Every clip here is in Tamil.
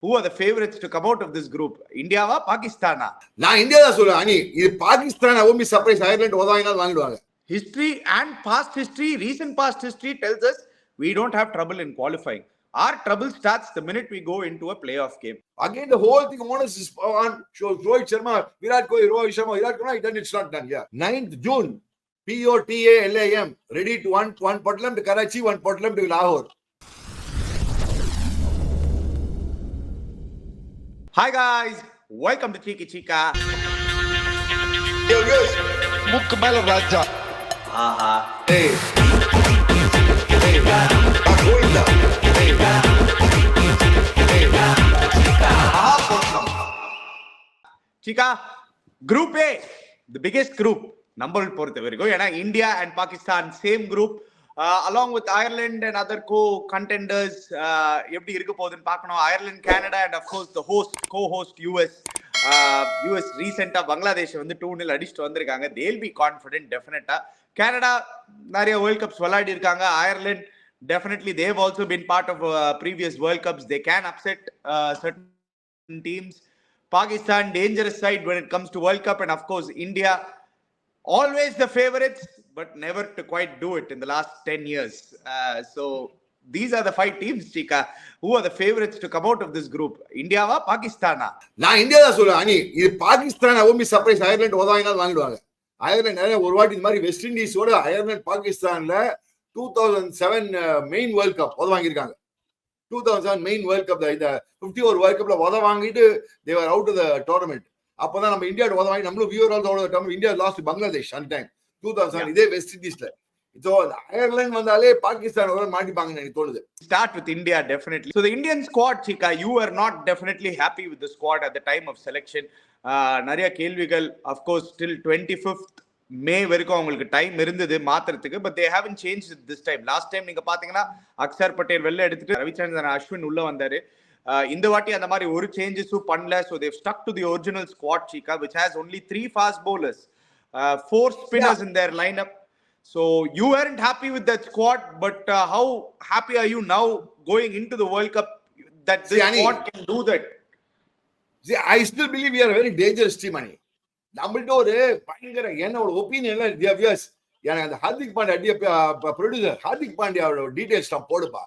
Who are the favorites to come out of this group? Indiaவா பாகிஸ்தானா? நான் இந்தியா தான் சொல்லுவேன். அணி இது Pakistan I won't be surprised. Ireland உதவாயினா வாங்கிடுவாங்க. History and past history, recent past history tells us we don't have trouble in qualifying. Our trouble starts the minute we go into a playoff game. Again, the whole thing onus is on Rohit Sharma, Virat Kohli, Rohit Sharma, Virat Kohli, then it's not done. Yeah. 9th June, POTALAM, ready to one Potlam to Karachi, one Potlam to Lahore. Hi guys, welcome to Cheeky Chika. Mukbala Raja. Aha. Hey. Hey. Goinda. Hey. Hey. Chika, Group A, the biggest group. Number பொறுத்த வரைக்கும் ஏன்னா India and Pakistan same group. Along with Ireland and other co-contenders, எப்படி இருக்க போகுதுன்னு பார்க்கணும். Ireland, Canada and of course the co-host US. US ரீசெண்டா பங்களாதேஷ் வந்து 2-0 அடிச்சுட்டு வந்திருக்காங்க. They'll be confident definitely. Canada நிறைய வேர்ல்ட் கப்ஸ் விளையாடி இருக்காங்க. Ireland definitely they've also been part of previous World Cups. They can upset certain teams. Pakistan dangerous side when it comes to World Cup, and of course India always the favorites but never to quite do it in the last 10 years. So these are the 5 teams, Chika. Who are the favorites to come out of this group? Indiaவா பாகிஸ்தானா? நான் இந்தியா தான் சொல்லுவேன். அணி இது Pakistan I won't be surprised. Ireland உதவாயினா வாங்கிடுவாங்க. Ireland ஒரு வாட்டி இந்த மாதிரி வெஸ்ட் இண்டீஸோட Ireland பாகிஸ்தான்ல 2007 மெயின் வேர்ல்ட் கப் உதவாங்கிருக்காங்க. 2007 மெயின் வேர்ல்ட் கப் இந்த 50 வேர்ல்ட் கப்ல உதவாங்கிட்டு they were out of the tournament. அப்பதான் நம்ம இந்தியா உதவாங்கி நம்மளும் we're all out of the India lost Bangladesh அந்த டைம் 2007 இதே வெஸ்ட் இண்டீஸ்ல. So Ireland வந்தாலே பாகிஸ்தான் மாட்டிப்பாங்கன்னு எனக்கு தோணுது. Start with India definitely. So the Indian squad, Chika, you were not definitely happy with the squad at the time of selection. நிறைய கேள்விகள், of course till 25th May வரைக்கும் அவங்களுக்கு டைம் இருந்தது மாத்திரத்துக்கு. But they haven't changed it this time. Last time நீங்க பாத்தீங்கன்னா அக்ஷர் பட்டேல் வெளில எடுத்துட்டு ரவிச்சந்திரன் அஸ்வின் உள்ள வந்தாரு. இந்த வாட்டி அந்த மாதிரி ஒரு சேஞ்சஸும் பண்ணல. So they've stuck to the original squad, Chika, which has only 3 fast bowlers, 4 spinners in their lineup. So you weren't happy with that squad, but how happy are you now going into the World Cup that this squad can do that? See, I still believe we are a very dangerous team. Ani நம்மள்ட்ட ஒரு பயங்கர என்னோட ஒப்பீனியன்ல வியர்ஸ் எனக்கு அந்த ஹார்திக் பாண்டியா ப்ரொடியூசர் ஹார்திக் பாண்டியாவோட டீடைல்ஸ் நான் போடுப்பா.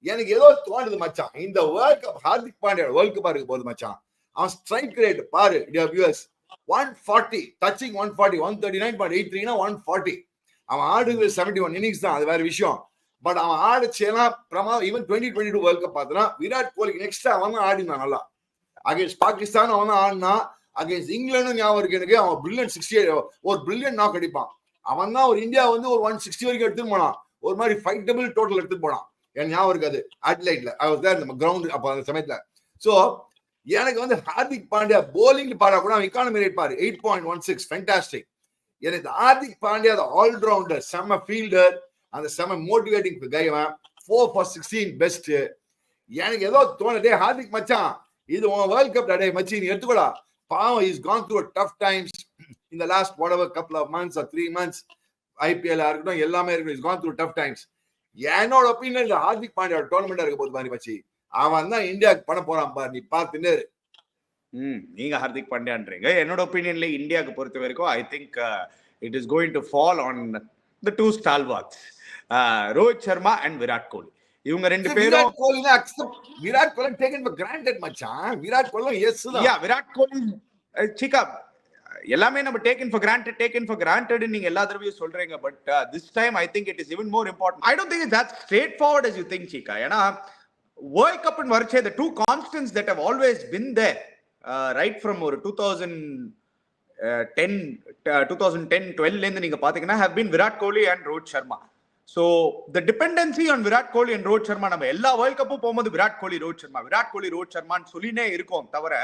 எனக்கு ஏதோ தோணுது மச்சான், இந்த world cup Hardik Pandya world கப்பா இருக்க போகுது மச்சான். அவன் ஸ்ட்ரைக் ரேட் பாரு வியர்ஸ் 140 டச்சிங் 140 139.83 140. அவன் ஆடுது 71 இன்னிங்ஸ் தான், அது வேற விஷயம். பட் அவன் ஆடுச்சேனா ஈவன் 2022 வேர்ல்ட் கப் பார்த்தனா விராட் கோலிக்கு நெக்ஸ்ட் அவன் தான் ஆடினான் நல்லா. அகைன்ஸ்ட் பாகிஸ்தான் அவன் தான் ஆடினா. அகைன்ஸ்ட் இங்கிலாந்து ஞாபகம் இருக்கு எனக்கு, அவன் பிரில்லியன்ட் 68 ஒரு பிரில்லியன்ட் நாக் அடிப்பான். அவன் தான் ஒரு இந்தியா வந்து ஒரு 160 வரைக்கும் எடுத்துட்டு போனான். ஒரு மாதிரி ஃபைட்டபிள் டோட்டல் எடுத்துட்டு போனான். என் ஞாபகம் இருக்காது அட்லைட்ல ஐ வாஸ் தேர் இந்த கிரவுண்ட் அப்ப அந்த சமயத்துல. சோ எனக்கு வந்து ஹார்திக் பாண்டியா போலிங் பாடா கூட அவன் எக்கானமி ரேட் பாரு 8.16 ஃபேண்டாஸ்டிக். எனக்கு ஹார்திக் பாண்டியா ஆல்ரவுண்டர், செம்ம ஃபீல்டர், அந்த செம்ம மோட்டிவேட்டிங் கைவன், 4 for 16 பெஸ்ட். எனக்கு ஏதோ தோணுதே ஹார்திக் மச்சான் இது உன் வேர்ல்ட் கப் டே மச்சி நீ எடுத்துக்கூடா. பாவம் is gone through tough times in the last whatever couple of months or 3 months. IPL இருக்கட்டும் எல்லாமே இருக்கு, is gone through tough times. என்னோட ஒப்பீனியன் ஹார்திக் பாண்டியா டோர்னமெண்டா இருக்க போது மாதிரி மச்சி அவன் தான் இந்தியாவுக்கு பண்ண போறான் பாரு, நீ பார்த்துன்னு. நீங்க ஹார்திக் பாண்டியான்றீங்க. என்னோட ஒப்பீனியன்ல இந்தியாவுக்கு பொறுத்த வரைக்கும் I think it is going to fall on the 2 stalwarts, Rohit Sharma and Virat Kohli. இவங்க ரெண்டு பேரும் Virat Kohli taken for granted மச்சான். விராட் கோலி எஸ் தான். யா விராட் கோலி சிக்கா எல்லாமே நம்ம டேக்கன் ஃபார் கிராண்டட் நீங்க எல்லா தடவையும் சொல்றீங்க. But this time I think it is even more important. I don't think it's that straight forward as you think, சிக்கா. ஏன்னா வேர்ல்ட் கப் ன்னு வரச்சே the 2 constants that have always been there right from ஒரு 2010-12 ல இருந்து நீங்க பாத்தீங்கன்னா have been Virat Kohli and Rohit Sharma. So the dependency on Virat Kohli and Rohit Sharma நம்ம எல்லா வேர்ல்ட் கப்பும் போகும்போது விராட் கோலி ரோஹித் சர்மான்னு சொல்லினே இருக்கோம் தவிர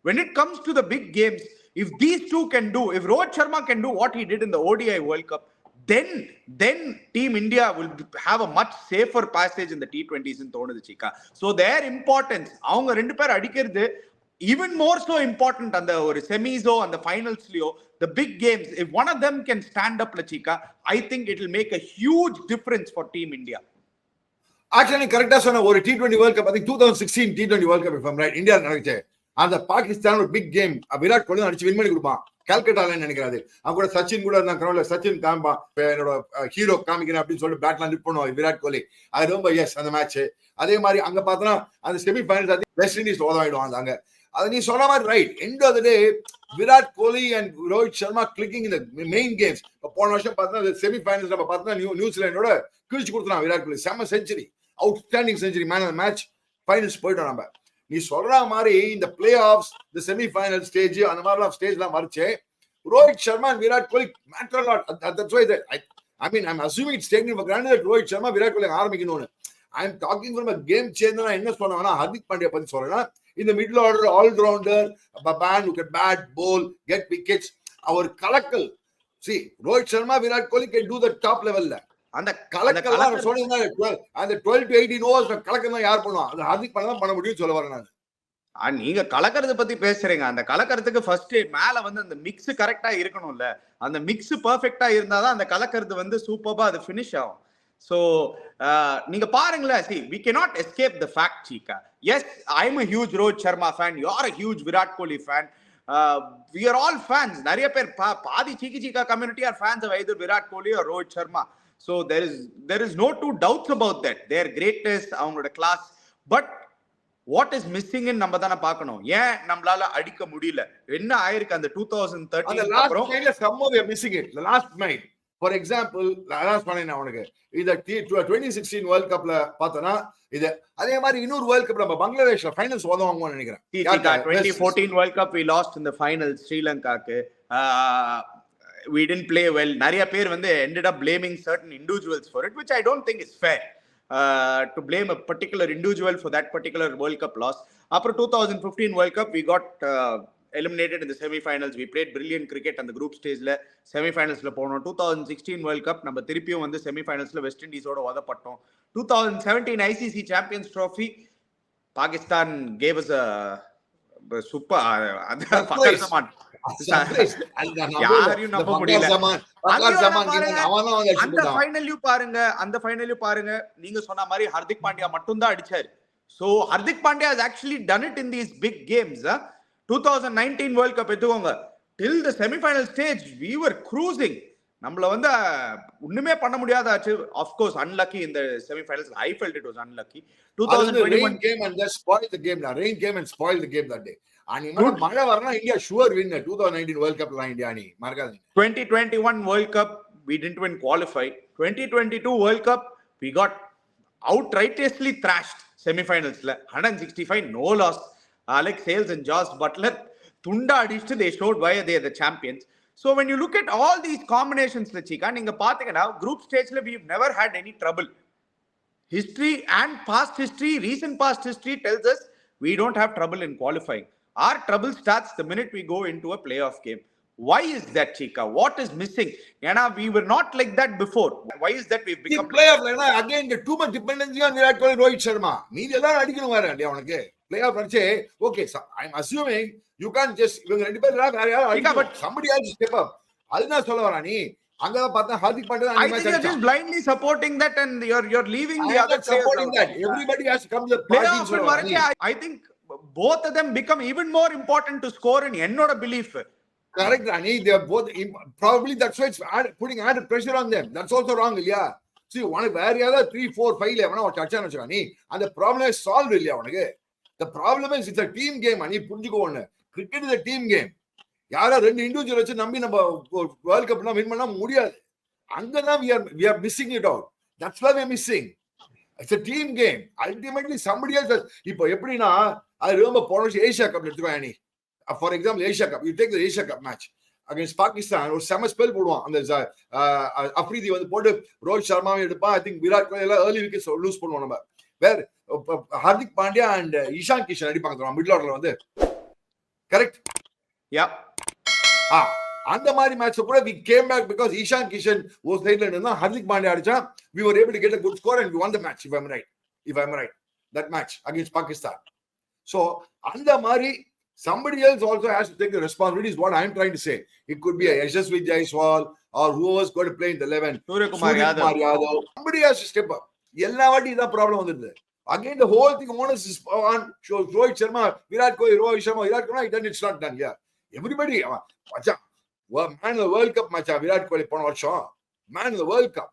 when it comes to the big games, if these two can do, if Rohit Sharma can do what he did in the ODI World Cup, then Team India will have a much safer passage in the T20s in தோணுது சிக்கா. So their importance, அவங்க ரெண்டு பேர் அடிக்கிறது even more so important on the semis and the finals, the big games. If one of them can stand up, Lachika, I think it will make a huge difference for Team India. Actually கரெக்டா சொன்ன ஒரு T20 world cup, I think 2016 T20 world cup, if I'm right, India நடந்துச்சு. அந்த பாகிஸ்தான் ஒரு பிக் கேம், விராட் கோலி அடிச்சு வின் பண்ணி கொடுப்பான். கல்கட்டால நினைக்கிறாரு. அவங்க கூட சச்சின் கூட இருந்தாங்க. கிரௌண்ட்ல சச்சின் காம்பா என்னோட ஹீரோ காமிக்கிறேன் அப்படின்னு சொல்லிட்டு பேட்லாம் லிப் பண்ணுவாங்க விராட் கோலி. அது ரொம்ப எஸ் அந்த மேட்ச். அதே மாதிரி அங்க பார்த்தோன்னா அந்த செமி ஃபைனல்ஸ் வெஸ்ட் இண்டீஸ் ஓதாயிடுவாங்க அங்க. அது நீ சொன்ன மாதிரி right. End of the day Virat Kohli and Rohit Sharma clicking இந்த மெயின் கேம்ஸ். போன வருஷம் பார்த்தோன்னா செமி ஃபைனல்ஸ் நம்ம பார்த்தோன்னா நியூசிலாண்டோட கிழிச்சு கொடுத்துறான் விராட் கோலி. செம்ம century, outstanding century, man of match. Finals போயிட்டோம் நம்ம. நீ சொல்ற மாதிரி இந்த பிளே ஆஃப்ஸ், இந்த செமி ஃபைனல் ஸ்டேஜ், அந்த மாதிரிலாம் ஸ்டேஜ்லாம் வரைச்சு Rohit Sharma and Virat Kohli matter lot. That's why I mean, I'm assuming it's taken for granted that Rohit Sharma Virat Kohli ஆரம்பிக்கணும்னு. I am talking from a game changer. நான் என்ன சொல்றேன்னா ஹர்திக் பாண்டியா பத்தி சொல்றேன்னா, இந்த middle order all rounder, man who can bat, bowl, get wickets. அவர் கலக்கல். See, Rohit Sharma Virat Kohli can do the top level. அந்த கலக்கெல்லாம் சொன்னீங்கன்னா அந்த 12 to 18 ஓவர்ஸ் கலக்கம் யார் பண்ணுவான்? அது ஹர்திக் பாண்டியா தான் பண்ண முடியும்னு சொல்ல வரேன் நான். நீங்க கலக்கறத பத்தி பேசுறீங்க. அந்த கலக்கறதுக்கு ஃபர்ஸ்ட் மேல வந்து அந்த மிக்ஸ் கரெக்டா இருக்கணும்ல. அந்த மிக்ஸ் பெர்ஃபெக்ட்டா இருந்தாதான் அந்த கலக்கறது வந்து சூப்பரா அது ஃபினிஷ் ஆகும். சோ நீங்க பாருங்களேன், see we cannot escape the fact, Chika. Yes, I'm a huge Rohit Sharma fan, you are a huge Virat Kohli fan. We are all fans. நிறைய பேர் பாதி Chika community are fans of either Virat Kohli or Rohit Sharma. So there is no two doubts about that. Their greatness, அவங்களோட கிளாஸ். But what is missing in நம்ம தான பார்க்கணும். ஏன் நம்மளால அடிக்க முடியல? என்ன ஆயிருக்கு அந்த 2013 அப்புறம் somehow we are missing it. The last night, for example, last பண்ணேன் அவனுக்கு இந்த 2016 வேர்ல்ட் கப்ல பார்த்தனா, இது அதே மாதிரி இன்னொரு வேர்ல்ட் கப் நம்ம பங்களாதேஷ்ல ஃபைனல்ஸ் ஓதுவாங்கன்னு நினைக்கிறேன். 2014 world cup we lost in the final ஸ்ரீலங்காக்கு. We didn't play well. நிறைய பேர் வந்து ended up blaming certain individuals for it, which I don't think is fair. To blame a particular individual for that particular World Cup loss. After 2015 World Cup, we got eliminated in the semi-finals. We played brilliant cricket on the group stage la semi-finals la ponom. 2016 World Cup நம்ம திருப்பியும் வந்து semi-finals la West Indies ஓட வதப்பட்டோம். 2017 ICC Champions Trophy, Pakistan gave us a super யாரையும் நம்ப முடியல. அந்த ஃபைனலையும் பாருங்க, நீங்க சொன்ன மாதிரி ஹர்திக் பாண்டியா மட்டும் தான் அடிச்சாரு. So Hardik Pandya has actually done it in these big games. 2019 world cup எடுத்துக்கோங்க, till the semi final stage we were cruising. நம்மள வந்து ஒண்ணுமே பண்ண முடியாதாச்சு. of course unlucky in the semi finals. I felt it was unlucky. 2021 came and just spoiled the game. Rain came and spoiled the game that day. மழை வரனா இந்தியா ஷூர் வின் 2019 வேர்ல்ட் கப்ல. இந்தியா நீ மறக்காதீங்க. 2021 world cup we didn't win qualify. 2022 world cup we got outrightly thrashed semi-finals la. 165 no loss. Alex Hales and Josh Butler tunda adichu, they showed why they are the champions. So when you look at all these combinations la Chika, neenga pathina group stage la we've never had any trouble. History and past history, recent past history tells us we don't have trouble in qualifying. Our trouble starts the minute we go into a playoff game. Why is that, Chika? What is missing? We were not like that before. Why is that we've become playoff? Again, the too much dependency on Virat Kohli, Rohit Sharma. மீதி எல்லாம் அடிக்கணும் வேற அவனுக்கு. Playoff வச்சே okay, so I'm assuming you can't just இவங்க ரெண்டு பேரும் but somebody else step up. அதுதான் சொல்ல வரா நீ. அங்க பார்த்தா Hardik Pandya I think you're just blindly supporting that and you're leaving the other supporting that. Everybody has to come to the party. I think both of them become even more important to score in என்னோட belief. Correct, Rani. They are both probably that's why it's putting added pressure on them. That's also wrong, இல்லையா? See, one வேற யாரா 3 4 5 ல அவன டச்சான வச்சானே, அந்த problem is solved இல்லையா அவனுக்கு? The problem is it's a team game. நீ புரிஞ்சுக்கோ ஒண்ணு. Cricket is a team game. யாரா ரெண்டு இண்டிவிஜுவல் வச்சு நம்பி நம்ம வேர்ல்ட் கப்னா வின் பண்ண முடியாது. அங்கதான் we are missing it out. That's why we are missing. It's a team game. Ultimately somebody else has. இப்போ எப்படினா I remember போன ஏசியா கப் எடுத்துக்கோ நீ. For example, Asia Cup. You take the Asia Cup match against Pakistan. ஒரு செம ஸ்பெல் போடுவான். அந்த அப்ரீதி வந்து போட்டு ரோஹித் சர்மாவை எடுப்பான். I think விராட் கோலி எல்லாம் early wickets லூஸ் பண்ணுவோம் நம்ம. வேர் ஹர்திக் பாண்டியா and இஷான் கிஷன் அடிப்பாங்க மிடில் ஆர்டர்ல வந்து. கரெக்ட்? யா. அந்த மாதிரி மேட்ச் கூட we came back because Ishan Kishan ஒரு சைடுல இருந்தா ஹர்திக் பாண்டியா அடிச்சா we were able to get a good score and we won the match if I'm right. That match against Pakistan. So அந்த மாதிரி somebody else also has to take the responsibility is what I'm trying to say. It could be a Yashasvi Jaiswal or whoever's going to play in the 11. Surya Kumar Yadav. Somebody has to step up. எல்லா வாட்டி இதான் ப்ராப்ளம் வந்துருது. Again, the whole thing onus is on Rohit Sharma, Virat Kohli, Rohit Sharma, Virat Kohli, then it's not done. Yeah, everybody, மச்சான், man of the World Cup, மச்சான், விராட் கோலி போன வருஷம் man of the World Cup.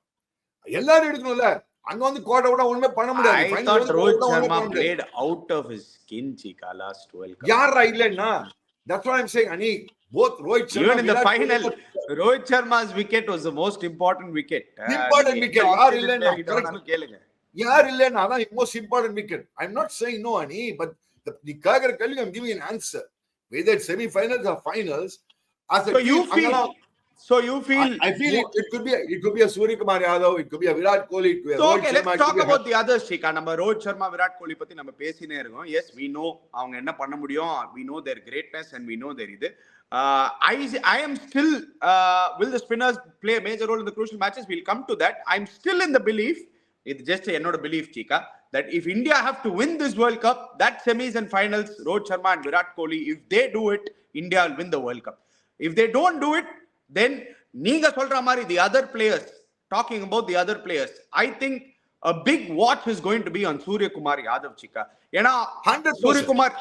எல்லாரும் எடுக்கணும்ல. அங்க வந்து கோட்டை விட ஒண்ணுமே பண்ண முடியாது. I thought Rohit Sharma played out of his skin, Chika, last World Cup. யாரா இல்லன்னா? That's what I'm saying. Ani, both Rohit Sharma, even in the final, Rohit Sharma's wicket was the most important wicket. Important wicket. யார் இல்லன்னா? கேளுங்க. யார் இல்லன்னா? அதான் most important wicket. I'm not saying no, Ani, but the Kagar Kalli, I'm giving an answer. Whether it's semi-finals or finals, as a So you feel I feel it could be a Surya Kumar Yadav, it could be a Virat Kohli, it could be a Rohit okay, Sharma. let's talk about the others, Shika. நம்ம ரோஹித் சர்மா விராட் கோலி பத்தி நம்ம பேசினே இருக்கோம். Yes, we know அவங்க என்ன பண்ண முடியும். We know their greatness and we know their இது. I am still will the spinners play a major role in the crucial matches? We'll come to that. I'm still in the belief, it's just என்னோட belief, Chika, that if India have to win this World Cup, that semis and finals, Rohit Sharma and Virat Kohli, if they do it, India will win the World Cup. If they don't do it, then நீங்க சொல்ற மாதிரி the other players, talking about the other players, I think a big watch is going to be on Surya Kumar Yadav, Chika. ஏன்னா 100%.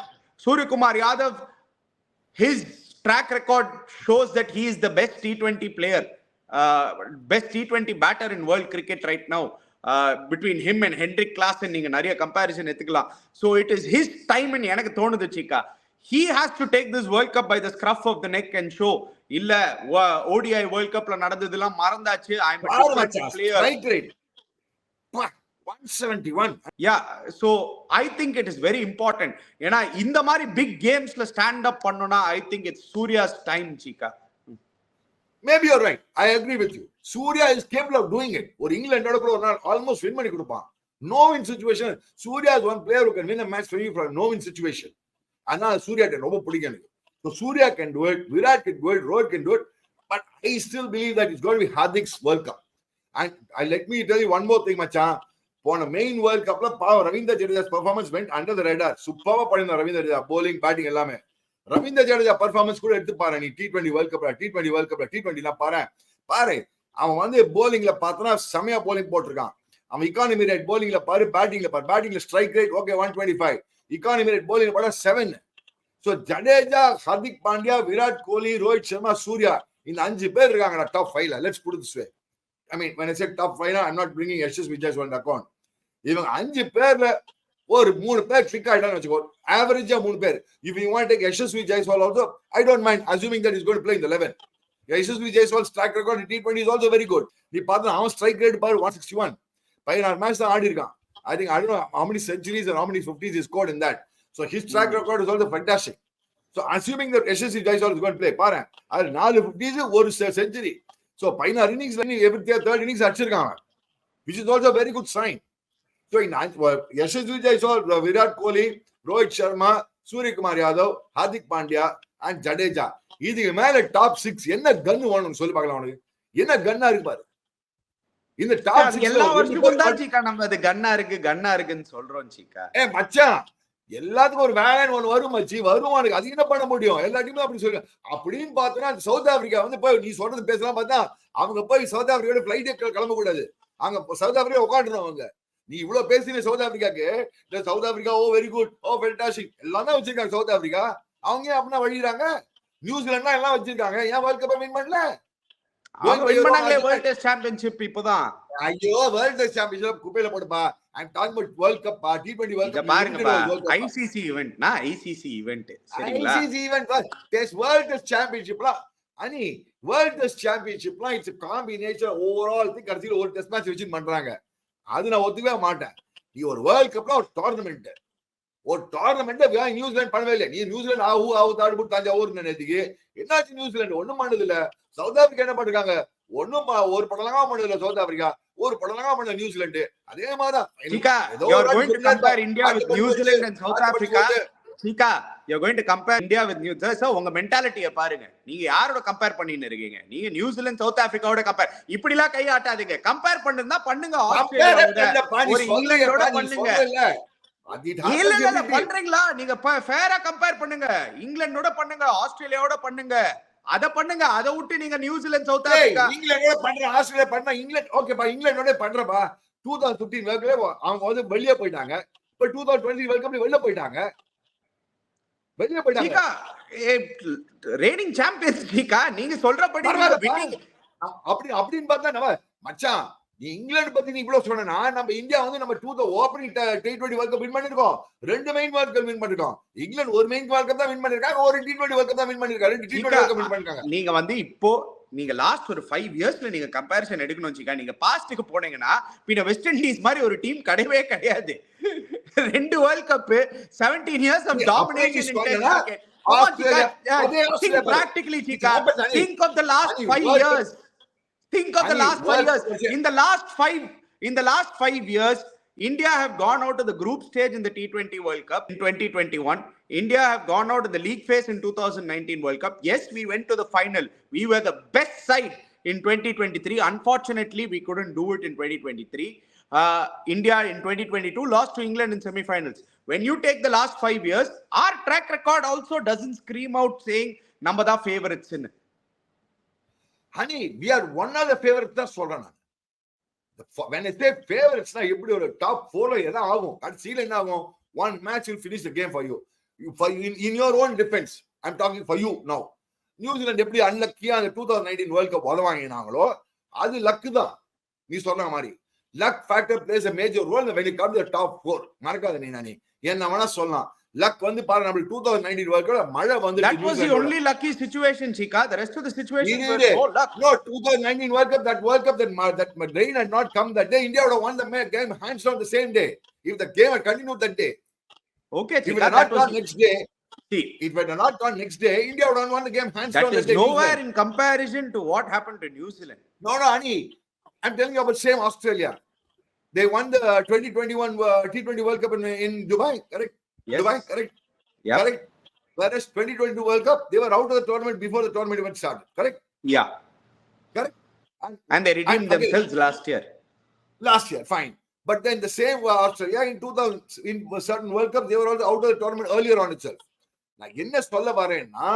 Surya Kumar Yadav, his track record shows that he is the best T20 player, best T20 batter in world cricket right now. Between him and Hendrik Klaasen, நீங்க நிறைய கம்பேரிசன் எடுத்துக்கலாம். So it is his time ன்னு எனக்கு தோணுது, Chika. He has to take this World Cup by the scruff of the neck and show, இல்ல ODI World Cupல நடந்ததெல்லாம் மறந்தாச்சு. I am a different player. Right rate 171. Yeah, so I think it is very important. ஏன்னா இந்த மாதிரி big gamesல stand up பண்ணனும்னா I think it's Surya's time, Chika. Maybe you're right. I agree with you. Surya is capable of doing it. Or England almost win money kudupan. No win situation. Surya is one player who can win a match for you from no win situation. Anna Surya can over put. So Surya can do it, Virat can do it, Rohit can do it, but I still believe that it's going to be Hardik's World Cup. And let me tell you one more thing, Macha. For a main World Cup, Ravindra Jadeja's performance went under the radar. Superb padina Ravindra Jadeja, bowling, batting, ellame. Ravindra Jadeja performance kuda eduthu paara nee T20 World Cup, T20 World Cup, T20 la பாரு அவன் வந்து bowlingல பார்த்தனா செமையா bowling போட்டுருக்கான். அவன் economy rate bowlingல பாரு, battingல strike rate okay 125, economy rate bowling பாரு 7. So Jadeja, Hardik Pandya, Virat Kohli, Rohit Sharma, Surya, இந்த 5 பேர் இருக்காங்கடா top 5ல. Let's put it this way. I mean, when I say top 5, I'm not bringing Yashasvi Jaiswal into account. இவங்க 5 பேர்ல ஒரு 3 பேர் கிளிக் ஆயிட்டான்னு வெச்சுக்கோ. Average-ஆ 3 பேர். If you want to take Yashasvi Jaiswal also, I don't mind assuming that he's going to play in the 11. Yashasvi Jaiswal's track record in T20 is also very good. நீ பார்த்தா அவன் strike rate பாரு 161. 16 match தான் ஆடி இருக்கான். I think I don't know how many centuries and how many 50s he scored in that. So his track record is also fantastic. So assuming that Yashasvi Jaiswal is going to play, பாரு அது 4 50s ஒரு century. So 16 innings every third innings அடிச்சிருக்காங்க, which is also a very good sign. So in Yashasvi Jaiswal, Virat Kohli, Rohit Sharma, Surya Kumar Yadav, Hardik Pandya and Jadeja, இதுக்கு மேல டாப் 6 என்ன கன் வேணும்னு சொல்லி பார்க்கலாம். உனக்கு என்ன கன்னா இருக்கு பாரு இந்த டாப் 6. எல்லா வருஷமும் தான் சீக்கா நம்ம அது கன்னா இருக்குன்னு சொல்றோம் சீக்கா. மச்சான் எல்லாத்துக்கும் ஒரு வேலன் ஒன்னு வரும் மச்சி, வருவானுக்கு அது என்ன பண்ண முடியும்? எல்லா டீமும் அப்படி சொல்லுங்க. அப்படின்னு பார்த்தோன்னா சவுத் ஆப்பிரிக்கா வந்து போய் நீ சொல்றது பேசலாம் பார்த்தா அவங்க போய் சவுத் ஆப்பிரிக்காவோட பிளைட் கிளம்ப கூடாது. அங்க சவுத் ஆப்பிரிக்கா உட்காந்துருவாங்க. அவங்க நீ இவ்வளவு பேசின சவுத் ஆப்பிரிக்காக்கு, சவுத் ஆப்பிரிக்கா ஓ வெரி குட், ஓ ஃபென்டாஸ்டிக் எல்லாம் தான் வச்சிருக்காங்க சவுத் ஆப்பிரிக்கா. அவங்க அப்படின்னா வழிறாங்க. நியூசிலாந்து எல்லாம் வச்சிருக்காங்க, ஏன் வேர்ல்ட் கப் வின் பண்ணல? வேர்ல்ட் டெஸ்ட் சாம்பியன்ஷிப் இப்போதான். ஐயோ வேர்ல்ட் டெஸ்ட் சாம்பியன்ஷிப் குப்பையில போடுப்பா. I'm talking about World Cup, T20 World Cup. பாருங்கப்பா, ICC ஈவென்ட்னா ICC ஈவென்ட் சரிங்களா? ICC event test world test சாம்பியன்ஷிப்லாம் அனி வேர்ல்ட் டெஸ்ட் சாம்பியன்ஷிப்லாம் இட்ஸ் காம்பினேஷன் ஓவரால் திங். கடைசியில் ஒரு டெஸ்ட் மேட்ச் வச்சு பண்றாங்க. அது நான் ஒத்துக்கவே மாட்டேன். நீ ஒரு வேர்ல்ட் கப்ல ஒரு டோர்னமெண்ட் நியூசிலாந்து பண்ணவே இல்லை. நீ நியூசிலாந்து ஆவு தாடு போட்டு தஞ்சாவூர் நேற்றுக்கு என்னாச்சு? நியூசிலாந்து ஒண்ணும் பண்ணது இல்ல. சவுத் ஆப்பிரிக்கா என்ன பண்ணிருக்காங்க? ஒண்ணும் ஒரு படலங்கா பண்ணது இல்ல. சவுத் ஆப்பிரிக்கா ஒரு படலங்கா பண்ண நியூசிலாந்து. அதே மாதிரிதான் உங்க மென்டாலிட்டியை பாருங்க. நீங்க யாரோட கம்பேர் பண்ணிட்டு இருக்கீங்க? நீங்க நியூசிலாந்து சவுத் ஆப்பிரிக்காவோட கம்பேர் இப்படி எல்லாம் கை ஆட்டாதீங்க. கம்பேர் பண்ணுன்னா பண்ணுங்க, இங்கிலாந்தோட பண்ணுங்க. இல்ல பண்றீங்களா? நீங்க ஃபேரா கம்பேர் பண்ணுங்க. இங்கிலாந்தோட பண்ணுங்க, ஆஸ்திரேலியாவோட பண்ணுங்க, அத பண்ணுங்க. அத விட்டு நீங்க நியூசிலாந்து சவுத் ஆப்பிரிக்கா இங்கிலாந்தோட பண்ற, ஆஸ்திரேலியா பண்ணா இங்கிலாந்து ஓகேப்பா, இங்கிலாந்தோட பண்றப்பா. 2015 வேர்ல்ட் கப்ல அவங்க வந்து வெளியே போயிட்டாங்க. இப்ப 2020 வேர்ல்ட் கப்ல வெளியே போயிட்டாங்க. சீகா ரெய்னிங் சாம்பியன்ஸ் சீகா, நீங்க சொல்றபடி winning அப்படின்னு பார்த்தா நம்ம மச்சான், நீ இங்கிலாந்து பத்தி நீ இவ்வளவு சொன்னா, நம்ம இந்தியா வந்து நம்ம opening T20 world cup win பண்ணிருக்கோம். 2 மெயின் வேர்ல்ட் கப் வின் பண்ணிருக்கோம். இங்கிலாந்து ஒரு மெயின் வேர்ல்ட் கப் தான் வின் பண்ணிருக்காங்க, ஒரு T20 வேர்ல்ட் கப் தான் வின் பண்ணிருக்காங்க. 2 T20 வேர்ல்ட் கப் வின் பண்ணிருக்காங்க. நீங்க வந்து இப்போ நீங்க லாஸ்ட் ஒரு 5 இயர்ஸ்ல நீங்க கம்பேரிசன் எடுக்கணும் வச்சுக்கா, நீங்க பாஸ்டுக்கு போனீங்கன்னா பின்ன வெஸ்ட் இண்டீஸ் மாதிரி ஒரு டீம் கிடையவே கிடையாது. 2 world cup, 17 years of domination in test cricket. Practically, Chika, think of the last 5 years. Think of the last 5 years. In the last 5 years, India have gone out of the group stage in the T20 World Cup in 2021. India have gone out of the league phase in 2019 World Cup. Yes, we went to the final. We were the best side in 2023. Unfortunately, we couldn't do it in 2023. India in 2022 lost to England in semi-finals. When you take the last 5 years, our track record also doesn't scream out saying number the favorites in. Honey, we are one of the favorites தான் சொல்றேன் நான். When I say favorites na எப்படி ஒரு டாப் 4ல எதா ஆகும், கடைசில என்ன ஆகும், one match will finish the game for you. In your own defense, I'm talking for you now. New Zealand எப்படி அன்லக்கியா அந்த 2019 வேர்ல்ட் கப் உதவாங்கினாங்களோ அது லக் தான். நீ சொன்ன மாதிரி luck factor plays a major role when you come to the top 4. மறக்காத நீ என்ன வேணா சொல்லலாம். luck வந்து பாரு, நம்ம 2019 வேர்ல்ட் கப் மழை வந்து that was the only lucky situation, Chika. The rest of the situation was no luck. No, 2019 world cup, that rain had not come that day, India would have won the game hands down the same day if the game had continued that day. Okay, Chika, if it had not gone next day, India would have won the game hands down that day. That is nowhere in comparison to what happened to New Zealand. No, Ani, I'm telling you about same Australia. They won the 2021 T20 World Cup in Dubai, correct? Yes. Dubai, correct? Yeah. Correct. Whereas 2022 World Cup, they were out of the tournament before the tournament even started, correct? Yeah. Correct? And they redeemed themselves last year. Last year, fine. But then the same Australia in 2000, in certain World Cup, they were also out of the tournament earlier on itself. Now, என்ன சொல்ல வரேன்னா,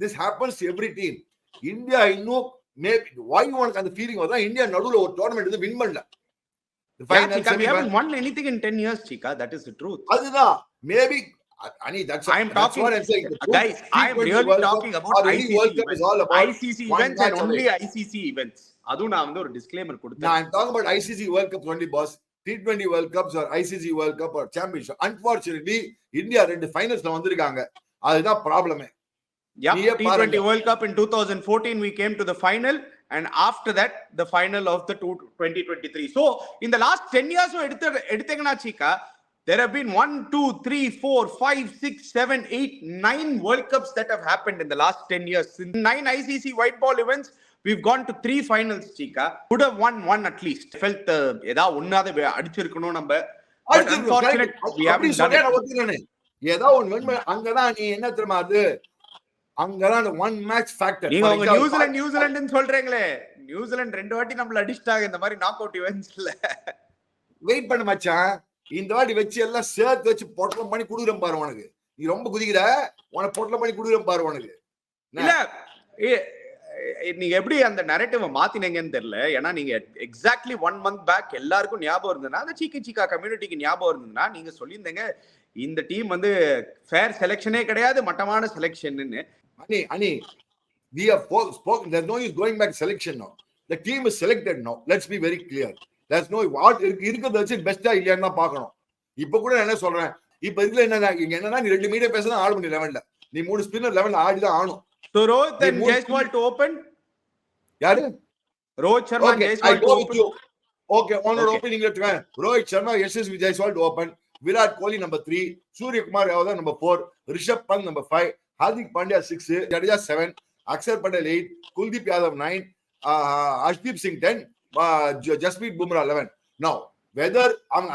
this happens to every team. India இன்னும் why உனக்கு அந்த ஃபீலிங் வருதா, இந்தியா நடுவுல ஒரு டோர்னமெண்ட் வந்து வின் பண்ணல. Chika, we haven't won anything in 10 years, Chika. That is the truth. அதுதான் maybe Ani, that's what I'm saying. Guys, I am really talking about ICC events. ICC events and only ICC events. அதுவும் நான் வந்து ஒரு disclaimer கொடுத்தேன். I'm talking about ICC World Cups only, boss. T20 World Cups or ICC World Cup or Championship. Unfortunately, India 2 finalsல வந்திருக்காங்க. அதுதான் ப்ராப்ளமே. Yeah, T20 World Cup in 2014 we came to the final, and after that the final of the 2023. So in the last 10 years எடுத்தீங்கன்னா Chika, there have been 1 2 3 4 5 6 7 8 9 World Cups that have happened in the last 10 years. In 9 ICC white ball events, we've gone to 3 finals, Chika. Could have won one at least. Felt ஏதா ஒண்ணாவது அடிச்சிருக்கணும் நம்ம. But unfortunately we haven't done it. ஏதா ஒண்ணு அங்கதான் நீ என்ன தெரியுமா, அது அங்கதான் one match factor. நீங்க உங்க நியூசிலாந்து சொல்றீங்களே, நியூசிலாந்து 2 வாட்டி நம்மள அடிச்சிட்டாங்க இந்த மாதிரி நாக் அவுட் இவென்ட்ஸ்ல. வெயிட் பண்ண மச்சான், இந்த வாட்டி வச்சு எல்லாம் சேர்த்து வச்சு பொட்டலம் பண்ணி குடுக்குறேன் பாரு உனக்கு. நீ ரொம்ப குதிக்கிற, உனக்கு பொட்டலம் பண்ணி குடுக்குறேன் பாரு உனக்கு. இல்ல நீங்க எப்படி அந்த நரேட்டிவ மாத்தினீங்கன்னு தெரியல. ஏன்னா நீங்க எக்ஸாக்ட்லி 1 month பேக் எல்லாருக்கும் ஞாபகம் இருந்ததுன்னா, அந்த சீக்கா கம்யூனிட்டிக்கு ஞாபகம் இருந்ததுன்னா நீங்க சொல்லியிருந்தீங்க இந்த டீம் வந்து ஃபேர் செலக்ஷனே கிடையாது, மட்டமான செலக்ஷன்னு. Ani, we have spoken. There's no use going back selection now. The team is selected now. Let's be very clear. There's no what இருக்கிறத வச்சு பெஸ்டா இல்லையான்னு தான் பார்க்கணும். இப்போ கூட என்ன சொல்றேன், இப்போ இதுல என்னன்னா நீ 2 மீடியம் பேச தான் ஆட முடியும் 11ல. நீ 3 ஸ்பின்னர் 11ல ஆடி தான் ஆகணும். So Rohit and Jaiswal to open. யாரு? Rohit Sharma and Jaiswal to open. Okay, on opening எடுத்துக்க. Rohit Sharma, SSV Jaiswal to open. Virat Kohli number 3, Surya Kumar Yadav number 4, Rishabh Pant number 5, Hardik Pandya 6, Jadeja 7, Akshar Patel 8, Kuldeep Yadav 9, Arshdeep Singh 10, Jasprit Bumrah 11. Now, whether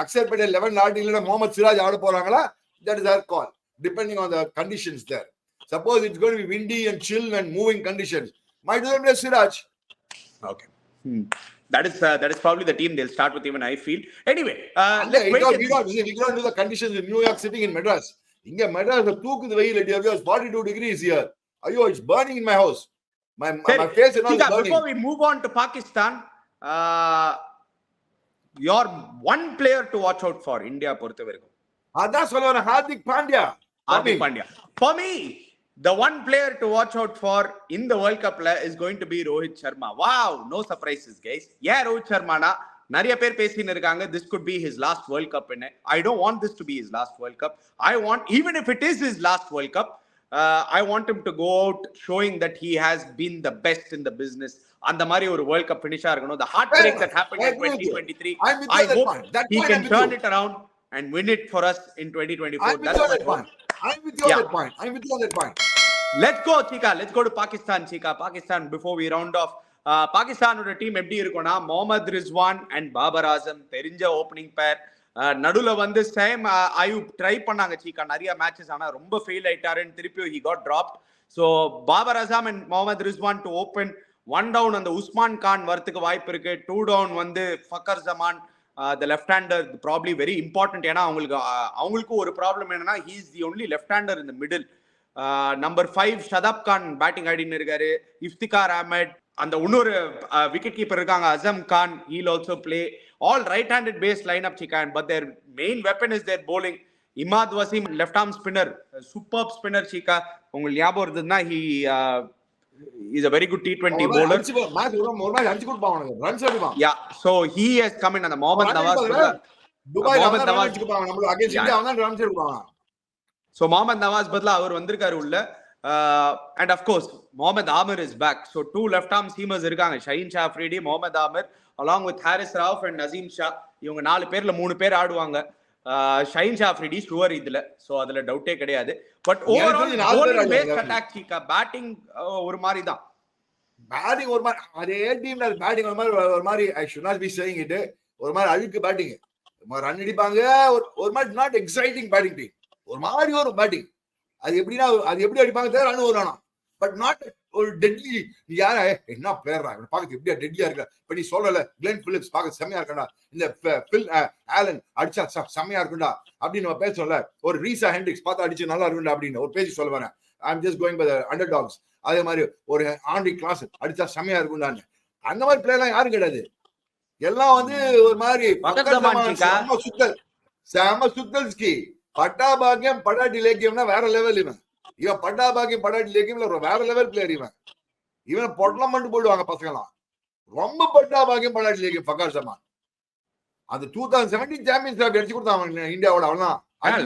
Akshar Patel 11 ஆடுறீங்களா Mohammad Siraj ஆட போறாங்களா, that is their call, depending on the conditions there. Suppose it's going to be windy and chill and moving conditions, might as well play Siraj. Okay. That is probably the team they'll start with, even I feel. Anyway, let's wait. We don't know the conditions in New York sitting in Madras. இங்க மெட்ராஸ்ல தூக்குது வெயில், 42 degrees here. ஐயோ, it's burning in my house. My face is not burning. Before we move on to Pakistan, your one player to watch out for India பொறுத்த வரைக்கும்? அதான் சொல்ல வரேன், Hardik Pandya. Hardik Pandya. For me, the one player to watch out for in the World Cup is going to be Rohit Sharma. Wow, no surprises, guys. Yeah, Rohit Sharma na நிறைய பேர் பேசின்னு இருக்காங்க, this could be his last World Cup. I don't want this to be his last World Cup. I want, even if it is his last World Cup, I want him to go out showing that he has been the best in the business. அந்த மாதிரி ஒரு World Cup finisher இருக்கணும். The heartbreak that happened in 2023, I hope he can turn it around and win it for us in 2024. I'm with you on that point. Let's go, Chika. Let's go to Pakistan, Chika. Pakistan, before we round off. பாகிஸ்தானோட டீம் எப்படி இருக்கும்னா, முகமது ரிஸ்வான் அண்ட் பாபர் ஆசம் தெரிஞ்ச ஓப்பனிங் பேர். நடுவுல வந்து சேம் அயூப் ட்ரை பண்ணாங்க சீக்கா நிறைய மேட்சஸ், ஆனா ரொம்ப ஃபெயில் ஆயிட்டாருன்னு திருப்பி he got dropped. So Babar Azam and Mohammad Rizwan to open. 1 down அந்த உஸ்மான் கான் வரதுக்கு வாய்ப்பு இருக்கு. 2 down வந்து fucker Zaman, the left hander, probably very important. ஏன்னா அவங்களுக்கு ஒரு ப்ராப்ளம் என்னன்னா, he is the only left hander in the middle. Number 5 Shadab Khan batting ஆடின்னு இருக்காரு. இஃப்திகார் அஹமத், அந்த இன்னொரு விக்கெட் கீப்பர் இருக்காங்க Azam Khan, he'll also play. All right-handed based lineup, Chikan, but their main weapon is their bowling. Imad Wasim, left arm spinner, superb spinner, Chika. உங்களுக்கு ஞாபகம் இருந்ததுன்னா, he is a very good T20 bowler. Yeah, so he has come in. அந்த Mohammed Nawaz So Mohammad Nawaz badla அவர் வந்திருக்காரு உள்ள. And of course Mohammad Amir is back. So 2 left arm seamers இருக்காங்க, Shaheen Shah Afridi, Mohammad Amir along with Haris Rauf and Nazim Shah. இவங்க 4 பேர்ல 3 பேர் ஆடுவாங்க. ஷஹீன் ஷா அஃப்ரிடி ஷுவர் இதுல, சோ அதுல டவுட்டே கிடையாது. But overall bowling based attack Chika, batting ஒரு மாதிரி தான். பேட்டிங் ஒரு மாதிரி, அதே டீம்ல பேட்டிங் ஒரு மாதிரி I should not be saying it, ஒரு மாதிரி அழுக்கு பேட்டிங், ரன் அடிப்பாங்க, ஒரு மாதிரி நாட் எக்ஸைட்டிங் பேட்டிங் டீம், ஒரு மாதிரி ஒரு பேட்டிங். அது எப்படின்னா, அது எப்படி அடிப்பாங்க தெரியல, ரன் வரும், பட் நாட் ஒரு டெட்லி. நீ யார என்ன பிளேயரா பாக்க எப்படியா டெட்லியா இருக்க. இப்ப நீ சொல்லல கிளென் பிலிப்ஸ் பாக்க செம்மையா இருக்கா, இந்த பில் ஆலன் அடிச்சா செம்மையா இருக்குண்டா அப்படின்னு நம்ம பேசல. ஒரு ரீசா ஹெண்ட்ரிக்ஸ் பார்த்தா அடிச்சு நல்லா இருக்குண்டா அப்படின்னு ஒரு பேசி சொல்ல வரேன். I am just going by the underdogs. அதே மாதிரி ஒரு ஆண்டி கிளாஸ் அடிச்சா செம்மையா இருக்குண்டான்னு, அந்த மாதிரி பிளேயர்லாம் யாரும் கிடையாது. எல்லாம் வந்து ஒரு மாதிரி செம சுத்தல்ஸ்கி. பட்டாபாகியம் படாட்டி லேக்கியம்னா வேற லெவல். இவன் பட்டாபாகியம் படாட்டி லேக்கியம்ல வேற லெவல் பிளேயர். இவன் பொட்டலம் மட்டும் போடுவாங்க பசங்கலாம். ரொம்ப பட்டாபாகியம் படாட்டி லேக்கியம் ஃபக்கர் ஜமான். அந்த 2017 சாம்பியன்ஸ் ட்ராஃபி அடிச்சு கொடுத்தாங்க இந்தியாவோட. அவ்வளவுதான்.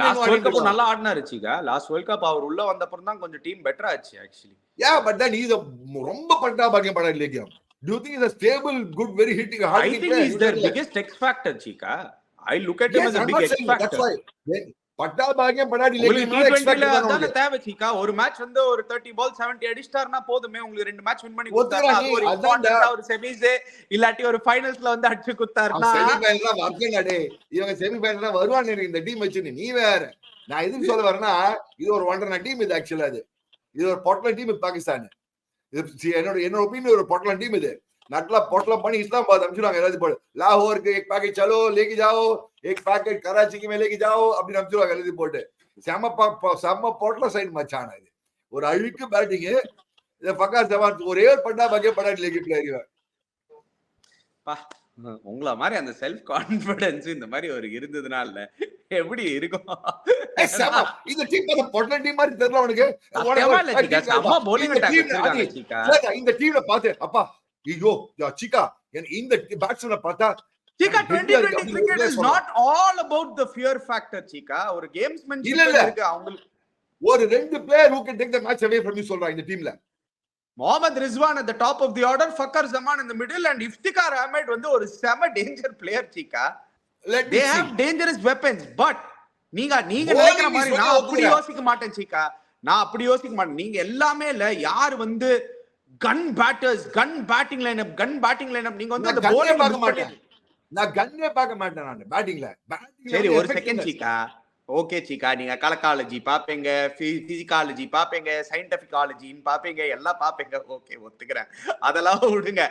லாஸ்ட் வேர்ல்ட் கப் நல்லா ஆடினாரு சீகா. லாஸ்ட் வேர்ல்ட் கப் அவர் உள்ள வந்த அப்புறம் தான் கொஞ்சம் டீம் பெட்டரா ஆச்சு ஆக்சுவலி. பட் தென் இஸ் ரொம்ப பட்டாபாகியம் படாட்டி லேக்கியம். Do you think he's a stable, good, very hitting, hard I think he's their biggest X factor, Chika. I look at him as a big X factor. That's why. பட்டாபாகியம் படாட்டி லேக்கியம் அதான தேவை சீகா. ஒரு மேட்ச் வந்து ஒரு 30 பால் 70 அடிஸ்டார்னா போதுமே, உங்களுக்கு 2 மேட்ச் வின் பண்ணி கொடுத்தாருன்னா ஒரு இம்பார்ட்டன்ட்டா ஒரு செமிஸ் இல்லாட்டி ஒரு ஃபைனல்ஸ்ல வந்து அடிச்சு கொடுத்தாருன்னா செமிஃபைனல்ல வரலடே. இவங்க செமிஃபைனல்ல வருவானே இந்த டீம் வச்சு. நீ வேற. நான் எதுக்கு சொல்ல வரேன்னா, இது ஒரு வண்டர்னா டீம். இது ஆக்சுவலா இது ஒரு பொட்டல டீம் பாகிஸ்தான். என்னோட ஒப்பீனியன் ஒரு பொட்டலம் டீம். இது நல்லா பொட்டலம் பண்ணி இஸ்லாமாபாத் அனுப்பிச்சுடுவாங்க. எல்லாத்தையும் போடு, லாகோருக்கு एक पैकेट चलो लेके जाओ, एक पैकेट कराची की में लेके जाओ அப்படின்னு அனுப்பிச்சுடுவாங்க. எல்லாத்தையும் போட்டு செம்ம பொட்டல சைடு மச்சான. இது ஒரு அழுக்கு பேட்டிங். இத ஃபக்கர் ஜமான் ஒரே ஒரு பட்டாபாகியம் படாட்டி லேக்கி பிளேயர். உங்கள மாதிரி அந்த செல்ஃப் கான்ஃபிடன்ஸ் இந்த மாதிரி ஒரு இருந்ததுனால எப்படி இருக்கும்? இந்த டீம் அந்த பொட்டல டீம் மாதிரி தெரியல உனக்கு. அம்மா bowling attack வச்சிருக்காங்க சீகா. இந்த டீம்ல பாத்து அப்பா ஐயோ சீகா, இந்த பேட்ஸ்மேனை பார்த்தா சீகா 2020 cricket is not all about the fear factor Chika. ஒரு கேம்ஸ்மேன்ஷிப் இருக்கு அவங்களுக்கு. ஒரு 2 player who can take the match away from you சொல்றா இந்த டீம்ல. Mohammad Rizwan at the top of the order, Fakhar Zaman in the middle, and Iftikhar Ahmed வந்து ஒரு செம danger player Chika. They have dangerous weapons, but நீங்க நினைக்கிற மாதிரி நான் அப்படி யோசிக்க மாட்டேன் Chika. நான் அப்படி யோசிக்க மாட்டேன். நீங்க எல்லாமே இல்ல, யார் வந்து கன் பேட்டர்ஸ், கன் பேட்டிங் லைனப், நீங்க வந்து அந்த bowling பார்க்க மாட்டேன். நான் கன்னே பார்க்க மாட்டேன். நான் பேட்டிங்ல சரி ஒரு செகண்ட் Chika. ஓகே Chika, நீங்க கலக்காலஜி பாப்பீங்க, பிசிகாலஜி பாப்பீங்க, சயின்டிபிகாலஜின்னு பாப்பீங்க, எல்லாம் பாப்பீங்க. ஓகே ஒத்துக்கிறேன், அதெல்லாம் விடுங்க.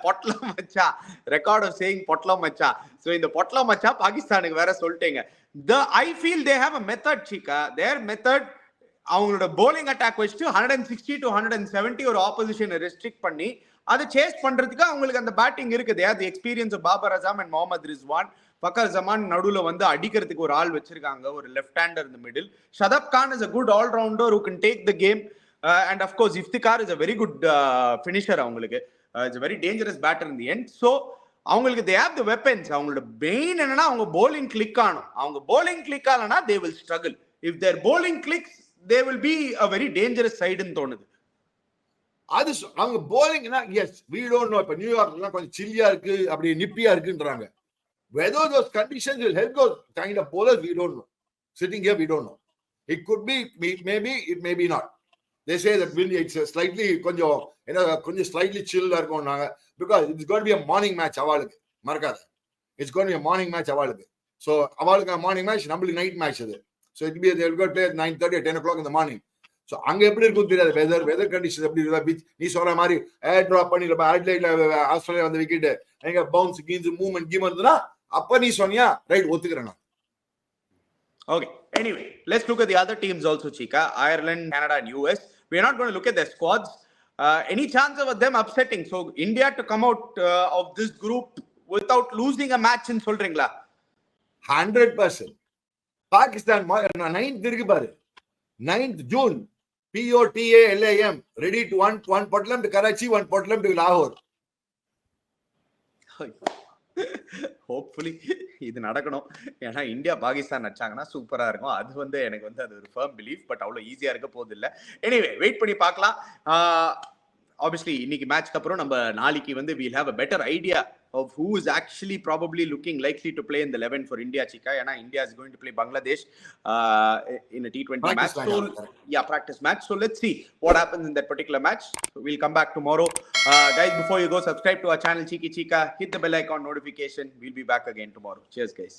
பொட்டலம் மச்சா, ரெக்கார்ட் ஆஃப் சேயிங் பொட்டலம் மச்சா. சோ இந்த பொட்டலம் மச்சா பாகிஸ்தானுக்கு வேற சொல்லிட்டீங்க. I feel they have a method Chika. Their method, அவங்களோட bowling அட்டாக் வச்சுட்டு 160 to 170 ஒரு ஆப்போசிஷனை ரெஸ்ட்ரிக்ட் பண்ணி அதை சேஸ் பண்றதுக்கு அவங்களுக்கு அந்த பேட்டிங் இருக்குது. அது எக்ஸ்பீரியன்ஸ் பாபர் அசாம் அண்ட் முகமது ரிஸ்வான், ஃபக்கர் ஜமான் நடுவுல வந்து அடிக்கிறதுக்கு ஒரு ஆள் வச்சிருக்காங்க, ஒரு லெஃப்ட் ஹேண்டர் இந்த middle. Shadab Khan is a good all rounder who can take the game, and of course Iftikhar is a very good finisher. அவங்களுக்கு it's a very dangerous batter in the end. So அவங்களுக்கு they have the weapons. அவங்களோட மெயின் என்னன்னா அவங்க bowling கிளிக் ஆகணும். அவங்க bowling கிளிக் ஆகலனா they will struggle. If their bowling clicks, they will be a very dangerous side ன்னு தோணுது. அது அவங்க bowlingனா yes we don't know. இப்ப நியூயார்க்ல கொஞ்சம் சில்லியா இருக்கு, அப்படி நிப்பியா இருக்குன்றாங்க. Whether those conditions will help those kind of bowlers, we don't know. Sitting here, we don't know. It could be, maybe, it may be not. They say that it's slightly கொஞ்சம் slightly chill இருக்கும்னாங்க, because it's going to be a morning match அவளுக்கு, மறக்காத. It's going to be a morning match அவளுக்கு. So அவளுக்கு morning match, நம்மளுக்கு night match அது. So it will be, they will go play at 9:30 or 10 o'clock in the morning. So அங்க எப்படி இருக்கும் தெரியாது, வெதர் கண்டிஷன் எப்படி இருக்கா. நீ சொல்ற மாதிரி ஏர் டிராப் பண்ணி அட்லைட்ல ஆஸ்திரேலியா வந்து விக்கெட் எங்க பவுன்ஸ் கீன்ஸ் மூவ்மெண்ட் கீம் இருந்ததுன்னா அப்ப நீ சொன்னியா ரைட் ஒத்துக்கிறேன் நான். Okay, anyway, let's look at the other teams also, Chika. Ireland, Canada and US. We are not going to look at their squads. Any chance of them upsetting? So India to come out of this group without losing a match in சொல்றீங்களா? 100%. பாகிஸ்தான் 9th இருக்கு பாரு, 9th June, POTALAM, ready to one Portland to Karachi, one Portland to Lahore. Hopefully இது நடக்கணும். ஏன்னா இந்தியா பாகிஸ்தான் நடிச்சாங்கன்னா சூப்பரா இருக்கும். அது வந்து எனக்கு வந்து அது ஒரு ஃபர்ம் பிலீஃப். பட் அவ்வளோ ஈஸியா இருக்க போகுது இல்லை. எனிவே வெயிட் பண்ணி பார்க்கலாம். ஆப்வியஸ்லி இன்னைக்கு மேட்ச்க்கு அப்புறம் நம்ம நாளைக்கு வந்து we'll have a better idea of who is actually probably looking likely to play in the 11 for India, Chika. ஏன்னா India is going to play Bangladesh in a T20 match. So yeah, practice match. So let's see what happens in that particular match. So we'll come back tomorrow. Guys, before you go, subscribe to our channel Cheeky Chika, hit the bell icon notification. We'll be back again tomorrow. Cheers guys.